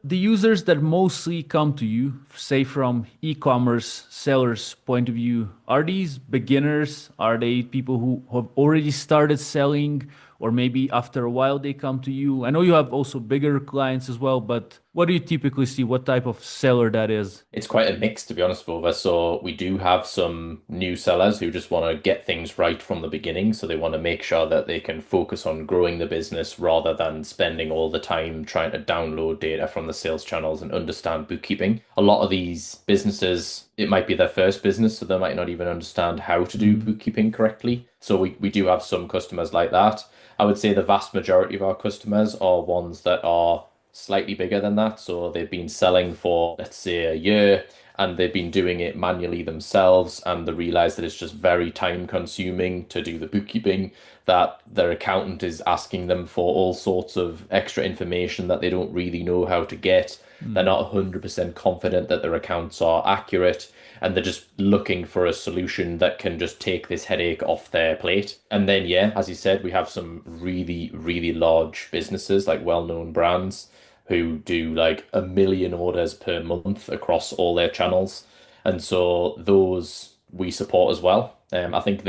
the users that mostly come to you, say from e-commerce sellers' point of view, are these beginners? Are they people who have already started selling, or maybe after a while they come to you? I know you have also bigger clients as well, but what do you typically see? What type of seller that is? It's quite a mix, to be honest with us. So we do have some new sellers who just want to get things right from the beginning. So they want to make sure that they can focus on growing the business rather than spending all the time trying to download data from the sales channels and understand bookkeeping. A lot of these businesses, it might be their first business, so they might not even understand how to do Mm, bookkeeping correctly. So we do have some customers like that. I would say the vast majority of our customers are ones that are slightly bigger than that. So they've been selling for, let's say, a year and they've been doing it manually themselves and they realize that it's just very time consuming to do the bookkeeping, that their accountant is asking them for all sorts of extra information that they don't really know how to get. They're mm. not 100% confident that their accounts are accurate and they're just looking for a solution that can just take this headache off their plate. And then, yeah, as you said, we have some really, really large businesses like well-known brands who do like 1 million orders per month across all their channels. And so those we support as well. I think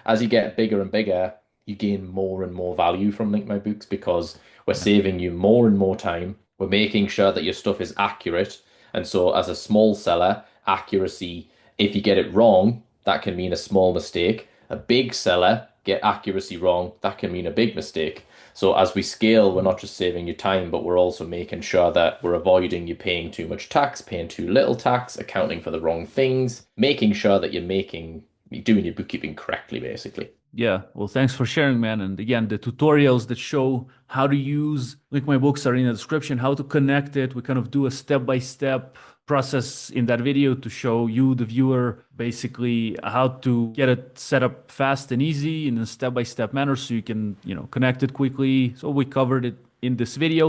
as you get bigger and bigger, you gain more and more value from Link My Books because we're Yeah. saving you more and more time. We're making sure that your stuff is accurate. And so as a small seller, accuracy, if you get it wrong, that can mean a small mistake. A big seller, get accuracy wrong, that can mean a big mistake. So as we scale, we're not just saving you time, but we're also making sure that we're avoiding you paying too much tax, paying too little tax, accounting for the wrong things, making sure that you're doing your bookkeeping correctly, basically. Yeah, well, thanks for sharing, man. And again, the tutorials that show how to use Link My Books are in the description, how to connect it. We kind of do a step-by-step process in that video to show you, the viewer, basically how to get it set up fast and easy in a step-by-step manner so you can, connect it quickly. So we covered it in this video.